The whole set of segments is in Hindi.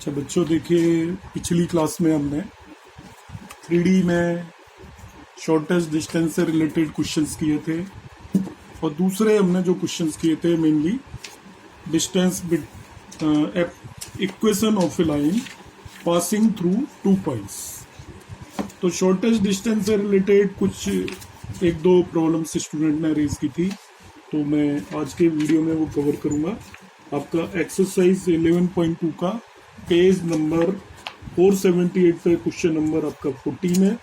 अच्छा बच्चों, देखिए पिछली क्लास में हमने 3D में शॉर्टेस्ट डिस्टेंस से रिलेटेड क्वेश्चंस किए थे और दूसरे हमने जो क्वेश्चंस किए थे mainly distance equation of A line passing through 2 points. तो शॉर्टेस्ट डिस्टेंस से रिलेटेड कुछ एक दो प्रॉब्लम्स स्टूडेंट ने रेज की थी, तो मैं आज के वीडियो में वो कवर करूँगा। आपका एक्सरसाइज 11.2 का पेज नंबर 478 पे क्वेश्चन नंबर आपका 14 है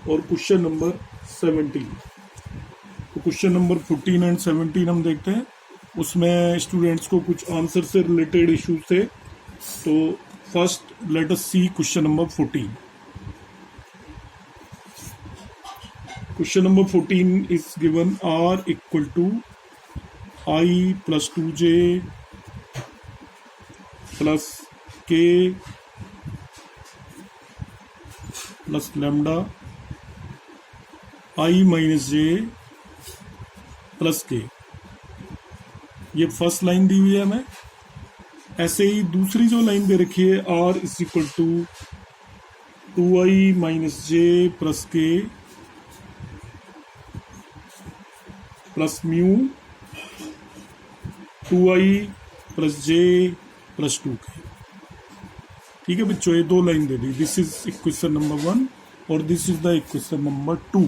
और क्वेश्चन नंबर 17। तो क्वेश्चन नंबर 14 एंड 17 हम देखते हैं। उसमें स्टूडेंट्स को कुछ आंसर से रिलेटेड इश्यूज थे। तो first let us see question number 14। Question number 14 is given r equal to I plus 2j plus k plus lambda I minus j plus k। ये फर्स्ट लाइन दी हुई है हमें। ऐसे ही दूसरी जो लाइन दे रखी है r is equal to 2i minus j plus k plus mu 2i plus j plus 2k। ठीक है बच्चों, ये दो line they the. This is equation number 1 और this is the equation number 2।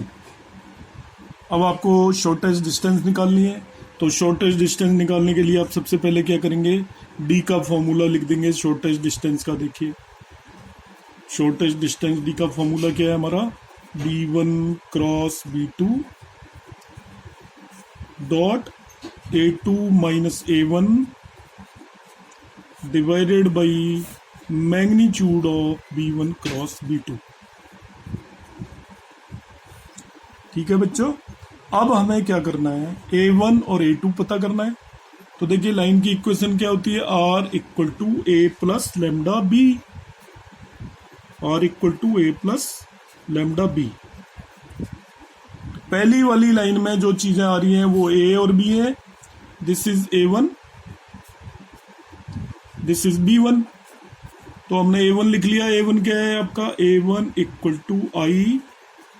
अब आपको शॉर्टेस्ट डिस्टेंस निकालनी है। तो शॉर्टेस्ट डिस्टेंस निकालने के लिए आप सबसे पहले क्या करेंगे, d का फॉर्मूला लिख देंगे शॉर्टेस्ट डिस्टेंस का। देखिए शॉर्टेस्ट डिस्टेंस d का फॉर्मूला क्या है हमारा, b1 cross b2 dot a2 minus a1 divided by magnitude of b1 cross b2। ठीक है बच्चों, अब हमें क्या करना है, a1 और a2 पता करना है। तो देखिए लाइन की इक्वेशन क्या होती है, r equal to a plus lambda b. r equal to a plus lambda b. पहली वाली लाइन में जो चीजें आ रही हैं वो a और b है। This is a1, this is b1। तो हमने a1 लिख लिया। a1 क्या है आपका, a1 equal to i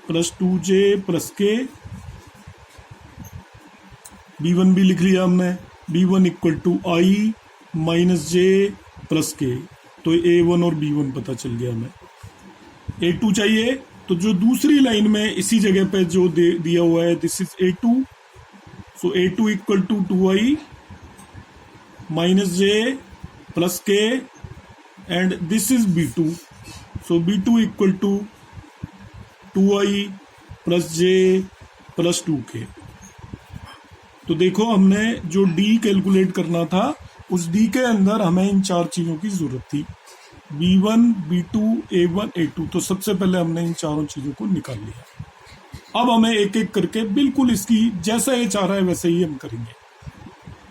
plus 2j plus k। b1 भी लिख लिया हमने, b1 equal to i minus j plus k। तो a1 और b1 पता चल गया हमें। a2 चाहिए, तो जो दूसरी लाइन में इसी जगह पे जो दिया हुआ है, this is a2। So a2 equal to 2i minus j plus k and this is b2। So b2 equal to 2i plus j plus 2k। तो देखो हमने जो d कैलकुलेट करना था, उस d के अंदर हमें इन चार चीजों की जरूरत थी, b1 b2 a1 a2। तो सबसे पहले हमने इन चारों चीजों को निकाल लिया। अब हमें एक एक करके बिल्कुल इसकी जैसा ये चाह रहा है वैसे ही हम करेंगे।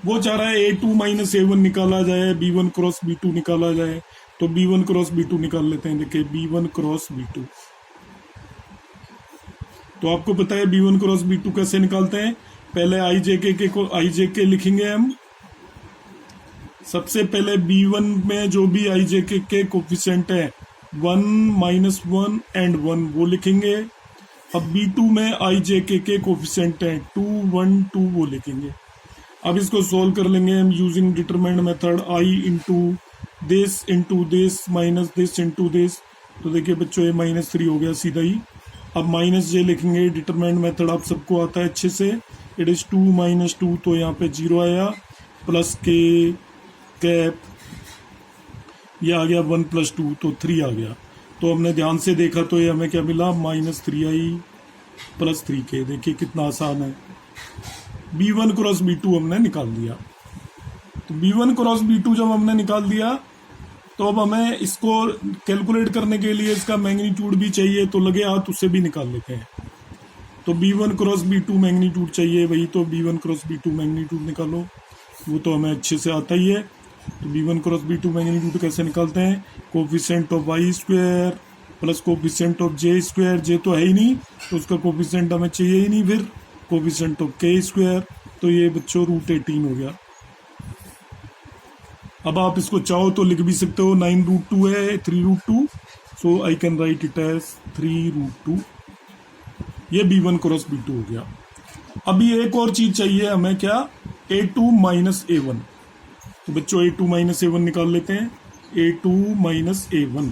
वो चाह रहा है a2 माइनस a1 निकाला जाए, b1 क्रॉस b2 निकाला जाए। तो b1 क्रॉस b2 निकाल लेते हैं। देखिए b1 क्रॉस b2। तो आपको पता है b1 क्रॉस b2 कैसे निकालते हैं। पहले ijk लिखेंगे हम। सबसे पहले b1 में जो भी ijk के कोफिशिएंट है 1 माइनस 1 एंड 1 वो लिखेंगे। अब b2 में ijk के कोफिशिएंट है 2 1 2 वो लिखेंगे। अब इसको सॉल्व कर लेंगे हम using determinant method, i into this minus this into this. तो देखिए बच्चों ये -3 हो गया सीधा ही। अब माइनस j लिखेंगे। डिटरमिनेंट मेथड आप सबको आता है अच्छे से। इट इज 2 माइनस 2, तो यहाँ पे 0 आया, प्लस k कैप, ये आ गया 1 प्लस 2 तो 3 आ गया। तो हमने ध्यान से देखा तो ये हमें क्या मिला, -3i प्लस 3k। देखिए कितना आसान है। b1 क्रॉस b2 हमने निकाल दिया। तो b1 क्रॉस b2 जब हमने निकाल दिया, तो अब हमें इसको कैलकुलेट करने के लिए इसका मैग्नीट्यूड भी चाहिए। तो लगे हाथ उससे भी निकाल लेते हैं। तो b1 क्रॉस b2 मैग्नीट्यूड चाहिए वही, तो b1 क्रॉस b2 मैग्नीट्यूड निकालो। वो तो हमें अच्छे से आता ही है। तो b1 क्रॉस b2 मैग्नीट्यूड कैसे निकालते हैं, coefficient of y square plus coefficient of j square. j तो है ही नहीं, तो उसका कोफिशिएंट हमें चाहिए ही नहीं। फिर कोफिशिएंट ऑफ k स्क्वायर। तो ये बच्चों √18 हो गया। अब आप इसको चाहो तो लिख भी सकते हो, 9√2 है 3√2, so I can write it as 3√2। ये B1 क्रॉस B2 हो गया। अभी एक और चीज चाहिए हमें, क्या? A2 minus A1। तो बच्चों A2 माइनस A1 निकाल लेते हैं। A2 माइनस A1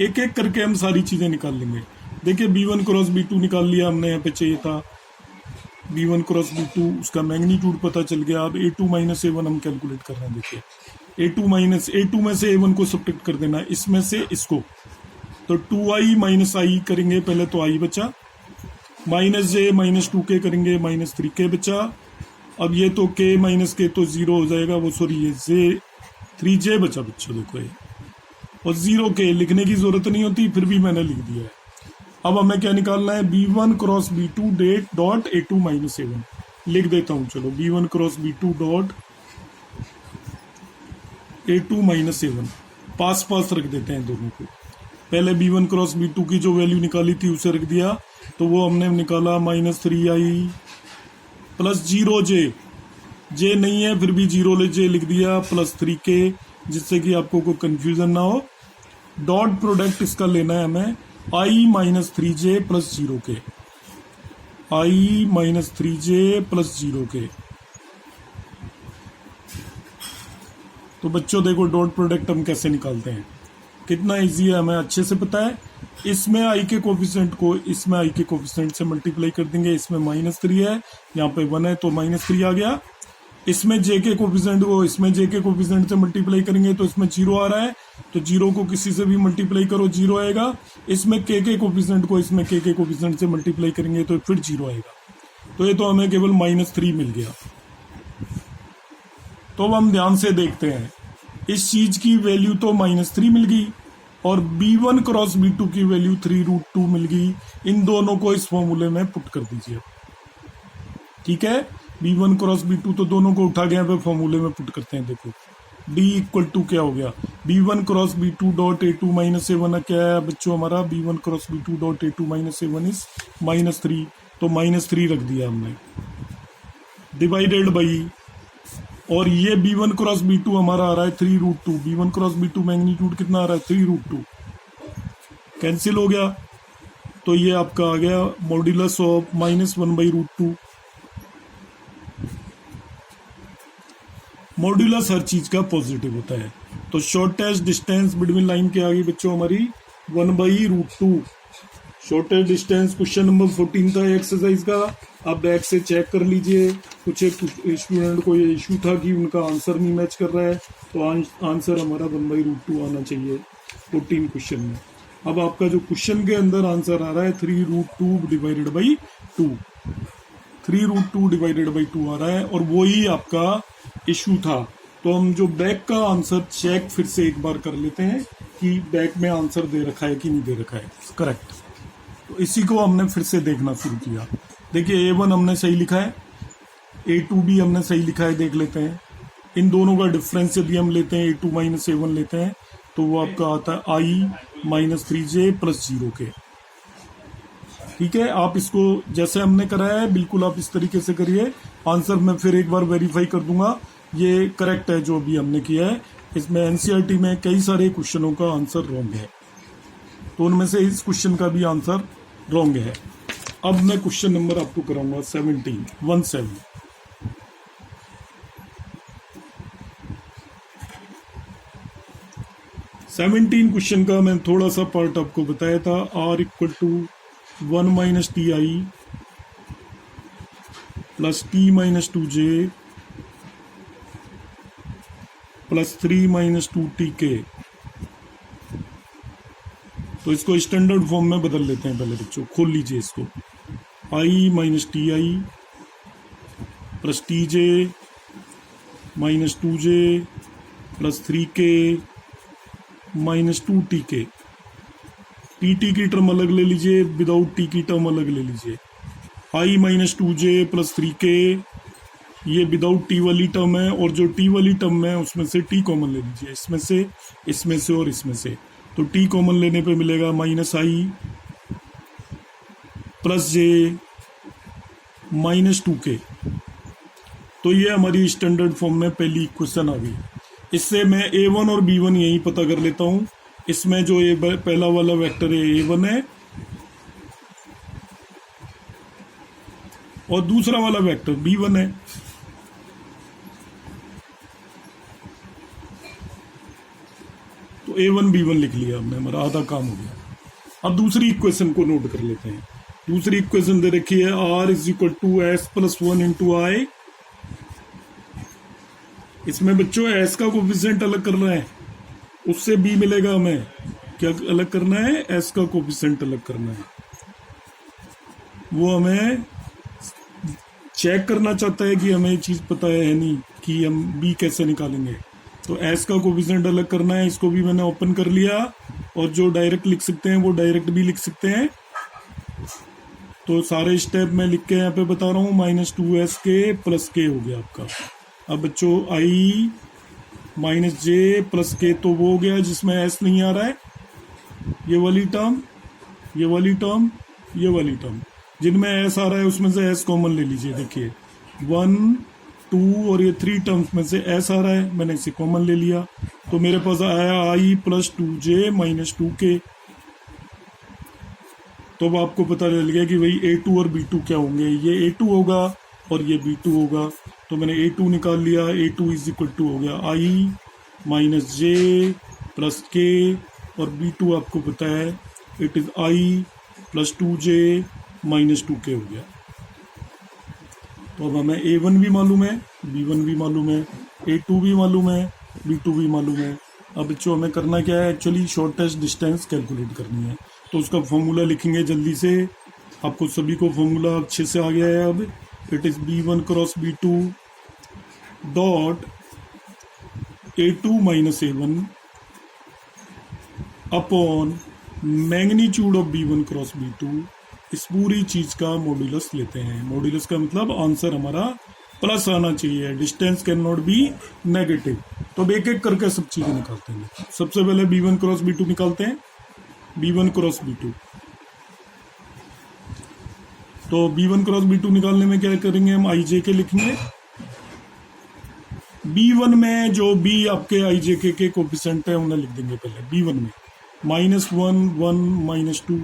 एक एक करके हम सारी चीजें निकाल लेंगे। देखिए B1 क्रॉस B2 निकाल लिया हमने, यहाँ पे चाहिए था B1 क्रॉस B2, उसका मैग्नीट्यूड पता चल गया। अब A2 माइनस A1 हम कैलकुलेट कर रहे हैं। देखिए A2 में से A1 को सब्ट्रैक्ट कर देना, इसमें से इसको, तो 2i माइनस आई करेंगे पहले, तो i बचा, माइनस j माइनस 2k करेंगे, माइनस 3k बचा। अब ये तो k माइनस k तो 0 हो जाएगा, वो सॉरी ये j 3j बचा बच्चों, देखो ये, और 0k लिखने की जरूरत नहीं होती, फिर भी मैंने लिख दिया है। अब हमें क्या निकालना है? B1 cross B2 dot A2 minus A1 लिख देता हूँ। चलो B1 cross B2 dot A2 minus A1 पास पास रख देते हैं दोनों को। पहले B1 क्रॉस B2 की जो वैल्यू निकाली थी उसे रख दिया, तो वो हमने निकाला -3i प्लस 0j, j नहीं है फिर भी 0j लिख दिया, प्लस 3k, जिससे कि आपको कोई कंफ्यूजन ना हो। डॉट प्रोडक्ट इसका लेना है हमें, i minus 3j plus 0k, i minus 3j plus 0k। तो बच्चों देखो डॉट प्रोडक्ट हम कैसे निकालते हैं, कितना इजी है, हमें अच्छे से पता है। इसमें i के कोफिशिएंट को इसमें i के कोफिशिएंट से मल्टीप्लाई कर देंगे। इसमें -3 है, यहाँ पे 1 है तो -3 आ गया। इसमें j के कोफिशिएंट को इसमें j के कोफिशिएंट से मल्टीप्लाई करेंगे तो इसमें 0 आ रहा है, तो 0 को किसी से भी मल्टीप्लाई करो 0 आएगा। इसमें k के कोफिशिएंट को इसमें k के कोफिशिएंट से मल्टीप्लाई करेंगे तो फिर 0 आएगा। तो ये तो हमें केवल -3 मिल गया। तो अब हम ध्यान से देखते हैं, इस चीज की वैल्यू तो -3 मिल गई और B1 क्रॉस B2 की वैल्यू 3√2 मिल गई। इन दोनों को इस फॉर्मूले में पुट कर दीजिए, ठीक है। B1 क्रॉस B2 तो दोनों को उठा गया, फॉर्मूले में पुट करते हैं। देखो D इक्वल टू क्या हो गया, B1 cross B2 dot A2 minus A1 क्या है बच्चों हमारा, B1 cross B2 dot A2 minus A1 is -3, तो -3 रख दिया हमने, डिवाइडेड बाई, और ये B1 क्रॉस B2 हमारा आ रहा है 3√2। B1 क्रॉस B2 मैग्नीट्यूड कितना आ रहा है 3√2, कैंसिल हो गया, तो ये आपका आ गया मॉड्यूलस ऑफ -1/√2। मॉड्यूलस हर चीज का पॉजिटिव होता है, तो शॉर्टेस्ट डिस्टेंस बिटवीन लाइन क्या आ गई बच्चों हमारी 1/√2। शॉर्टेस्ट डिस्टेंस क्वेश्चन नंबर 14 था एक्सरसाइज का, आप बैक से चेक कर लीजिए। कुछ एक स्टूडेंट को ये इशू था कि उनका आंसर नहीं मैच कर रहा है, तो आंसर हमारा 1/√2 आना चाहिए 14 क्वेश्चन में। अब आपका जो क्वेश्चन के अंदर आंसर आ रहा है 3√2 डिवाइडेड बाई 2, 3√2 डिवाइडेड बाई 2 आ रहा है, और वही आपका इशू था। तो हम जो बैक का आंसर चेक फिर से एक बार कर लेते हैं कि बैक में आंसर दे रखा है कि नहीं दे रखा है करेक्ट। तो इसी को हमने फिर से देखना शुरू किया। देखिए A1 हमने सही लिखा है, A2 भी हमने सही लिखा है, देख लेते हैं। इन दोनों का डिफरेंस यदि हम लेते हैं A2 माइनस A1 लेते हैं, तो वो आपका आता है i minus 3j plus 0k, ठीक है। आप इसको जैसे हमने कराया है बिल्कुल आप इस तरीके से करिए। आंसर मैं फिर एक बार वेरीफाई कर दूंगा ये करेक्ट है जो भी हमने किया है। इसमें एनसीईआरटी में कई सारे क्वेश्चनों का आंसर रॉन्ग है, तो उनमें से इस क्वेश्चन का भी आंसर रॉन्ग है। अब मैं क्वेश्चन नंबर आपको कराऊंगा 17 क्वेश्चन का मैं थोड़ा सा पार्ट आपको बताया था। r equal to 1 minus TI plus T minus 2J plus 3 minus 2TK। तो इसको स्टैंडर्ड फॉर्म में बदल लेते हैं। पहले बच्चों खोल लीजिए इसको, i minus TI plus TJ minus 2J plus 3K minus 2TK। TT की टर्म अलग ले लीजिए, विदाउट T की टर्म अलग ले लीजिए। i minus 2J plus 3K, ये विदाउट T वाली टर्म है, और जो T वाली टर्म है उसमें से T कॉमन ले लीजिए, इसमें से और इसमें से। तो T कॉमन लेने पे मिलेगा minus i plus J minus 2K। तो ये हमारी स्टैंडर्ड फॉर्म में पहली इक्वेशन आ गई। इससे मैं A1 और B1 यही पता कर लेता हूँ। इसमें जो ये पहला वाला वेक्टर है A1 है और दूसरा वाला वेक्टर B1 है। तो A1 B1 लिख लिया हमने, हमारा आधा काम हो गया। अब दूसरी इक्वेशन को नोट कर लेते हैं। दूसरी इक्वेशन दे रखी है R is equal to S plus 1 into I. इसमें बच्चों एस का कोफिशिएंट अलग करना है, उससे बी मिलेगा। हमें क्या अलग करना है? एस का कोफिशिएंट अलग करना है। वो हमें चेक करना चाहता है कि हमें ये चीज पता है नहीं कि हम बी कैसे निकालेंगे। तो एस का कोफिशिएंट अलग करना है। इसको भी मैंने ओपन कर लिया और जो डायरेक्ट लिख सकते हैं वो डायरेक्ट भी लिख सकते हैं। तो सारे स्टेप मैं लिख के यहाँ पे बता रहा हूँ। -2s के प्लस के हो गया आपका। अब बच्चों आई माइनस जे प्लस के, तो वो हो गया जिसमें एस नहीं आ रहा है। ये वाली टर्म, ये वाली टर्म, ये वाली टर्म, जिनमें एस आ रहा है उसमें से एस कॉमन ले लीजिए। देखिए 1 2 और ये 3 टर्म्स में से एस आ रहा है, मैंने इसे कॉमन ले लिया। तो मेरे पास आया आई प्लस 2j माइनस 2k। तो अब आपको पता चल गया कि भाई A2 और B2 क्या होंगे। ये A2 होगा और ये B2 होगा। तो मैंने A2 निकाल लिया। A2 इज इक्वल टू हो गया आई माइनस जे प्लस के, और B2 आपको पता है it is I plus 2j minus 2k हो गया। तो अब हमें A1 भी मालूम है, B1 भी मालूम है, A2 भी मालूम है, B2 भी मालूम है। अब बच्चों हमें करना क्या है? एक्चुअली शॉर्टेस्ट डिस्टेंस कैलकुलेट करनी है। तो उसका फॉर्मूला लिखेंगे जल्दी से। आपको सभी को फॉर्मूला अच्छे से आ गया है। अब it is B1 cross B2 dot A2 minus A1 upon magnitude of B1 cross B2। इस पूरी चीज का मॉड्यूलस लेते हैं। मॉड्यूलस का मतलब आंसर हमारा प्लस आना चाहिए। Distance can not be negative. तो अब एक एक करके सब चीजें निकालते हैं। सबसे पहले B1 क्रॉस B2 निकालते हैं। B1 क्रॉस B2, तो B1 क्रॉस B2 निकालने में क्या करेंगे? हम आई जे के लिखेंगे। B1 में जो B आपके आई जे के कोफिशिएंट है उन्हें लिख देंगे पहले। B1 में -1 1 -2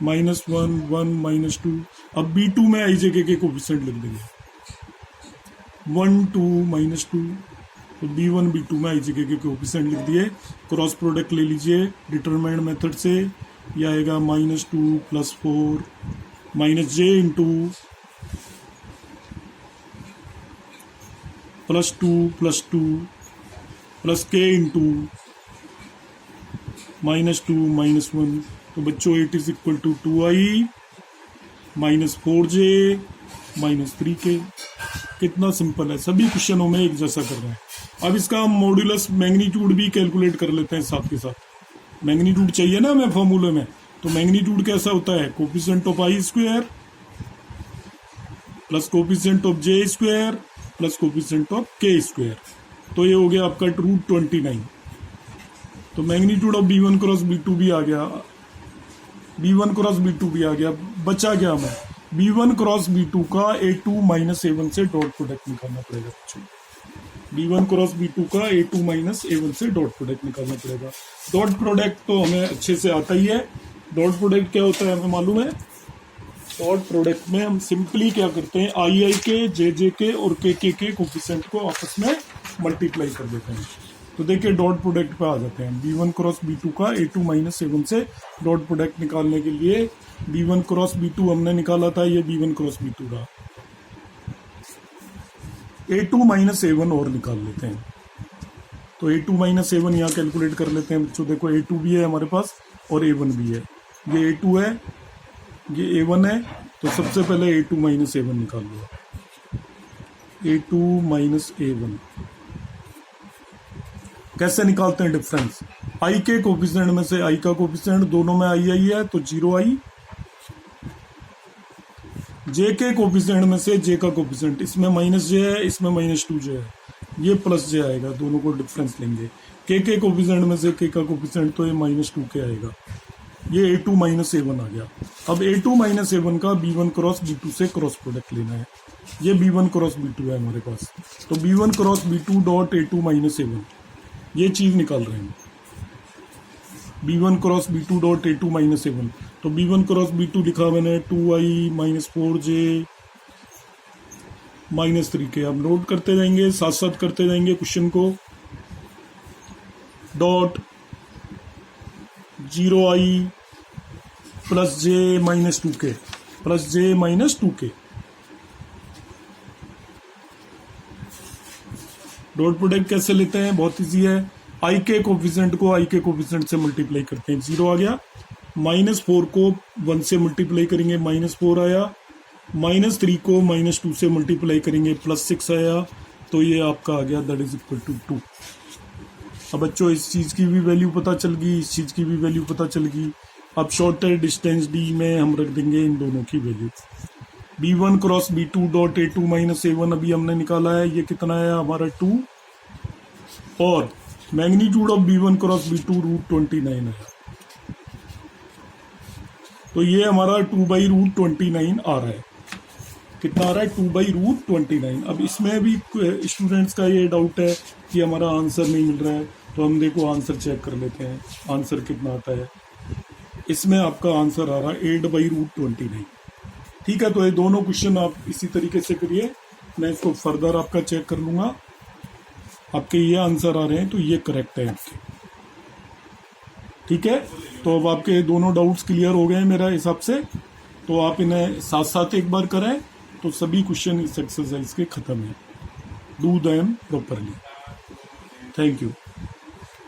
-1 1 -2। अब B2 में आई जे के कोफिशिएंट लिख देंगे 1 2 -2। तो B1 B2 में आई जे के कोफिशिएंट लिख दिए। क्रॉस प्रोडक्ट ले लीजिए डिटरमाइंड मेथड से। यह आएगा -2 + 4 -j into +2 +2 plus k into -2 -1। तो बच्चों it is equal to 2i -4j -3k। कितना सिंपल है, सभी क्वेश्चनों में एक जैसा कर रहे हैं। अब इसका हम मॉड्यूलस मैग्नीट्यूड भी कैलकुलेट कर लेते हैं साथ के साथ। मैग्नीट्यूड चाहिए ना हमें फॉर्मूले में। तो मैग्नीट्यूड कैसा होता है? Coefficient of I square plus coefficient of J square plus coefficient of के स्क्वायर। तो ये हो गया आपका √29। तो magnitude of B1 cross B2 भी आ गया, B1 क्रॉस B2 भी आ गया। बचा क्या हमें? B1 क्रॉस B2 का A2 माइनस A1 से डॉट प्रोडक्ट निकालना पड़ेगा बच्चों। B1 क्रॉस B2 का A2 माइनस A1 से डॉट प्रोडक्ट निकालना पड़ेगा। डॉट प्रोडक्ट तो हमें अच्छे से आता ही है। डॉट प्रोडक्ट क्या होता है हमें मालूम है। डॉट प्रोडक्ट में हम सिंपली क्या करते हैं? आई के, जे के और के कोफिशिएंट को आपस में मल्टीप्लाई कर देते हैं। तो देखिए डॉट प्रोडक्ट पे आ जाते हैं। B1 क्रॉस B2 का A2 माइनस A1 से डॉट प्रोडक्ट निकालने के लिए B1 क्रॉस B2 हमने निकाला था, ये B1 क्रॉस B2 का A2 माइनस A1 और निकाल लेते हैं। तो A2 माइनस A1 यहाँ कैलकुलेट कर लेते हैं बच्चों। देखो A2 भी है हमारे पास और A1 भी है। ये A2 है, ये A1 है। तो सबसे पहले A2 माइनस A1 निकाल लो। A2 माइनस A1 कैसे निकालते हैं? डिफरेंस आई के कोफिशिएंट में से आई का कोफिशिएंट, दोनों में आई है तो 0i। जे के कोफिशिएंट में से जे का कोफिशिएंट, इसमें -j है, इसमें -2j है, ये +j आएगा। दोनों को डिफरेंस लेंगे। के कोफिशिएंट में से के का कोफिशिएंट तो ये -2k आएगा। ये A2 माइनस A1 आ गया। अब A2 माइनस A1 का B1 क्रॉस B2 से क्रॉस प्रोडक्ट लेना है। ये B1 क्रॉस B2 है हमारे पास। तो B1 cross B2 dot A2 minus A1 ये चीज निकाल रहे हैं। B1 cross B2 dot A2 minus A1, तो B1 क्रॉस B2 लिखा मैंने 2i minus 4j minus 3k। अब नोट करते जाएंगे, साथ साथ करते जाएंगे क्वेश्चन को। Dot 0i plus j minus 2k plus j minus 2k। Dot product कैसे लेते हैं, बहुत इजी है। आई के कोफिशिएंट को आई के कोफिशिएंट से मल्टीप्लाई करते हैं, 0 आ गया। -4 को 1 से मल्टीप्लाई करेंगे, -4 आया। -3 को -2 से मल्टीप्लाई करेंगे, +6 आया। तो ये आपका आ गया, दैट इज इक्वल टू 2। अब बच्चों इस चीज़ की भी वैल्यू पता चल गई, इस चीज़ की भी वैल्यू पता चल गई। अब शॉर्टर डिस्टेंस डी में हम रख देंगे इन दोनों की value. B1 cross B2 dot A2 minus A1 अभी हमने निकाला है, ये कितना है हमारा 2, और magnitude of B1 cross B2 √29 है। तो ये हमारा 2/√29 आ रहा है। कितना आ रहा है, 2/√29। अब इसमें भी स्टूडेंट्स का ये डाउट है कि हमारा आंसर नहीं मिल रहा है, तो हम देखो आंसर चेक कर लेते हैं, आंसर कितना आता है। इसमें आपका आंसर आ रहा है 8/√29। ठीक है, तो ये दोनों क्वेश्चन आप इसी तरीके से करिए, मैं इसको फर्दर आपका चेक कर लूंगा। आपके ये आंसर आ रहे हैं तो ये करेक्ट है आपके। ठीक है, तो अब आपके दोनों डाउट्स क्लियर हो गए हैं मेरा हिसाब से। तो आप इन्हें साथ साथ एक बार करें तो सभी क्वेश्चन इस एक्सरसाइज के खत्म हैं। Do them properly. Thank you.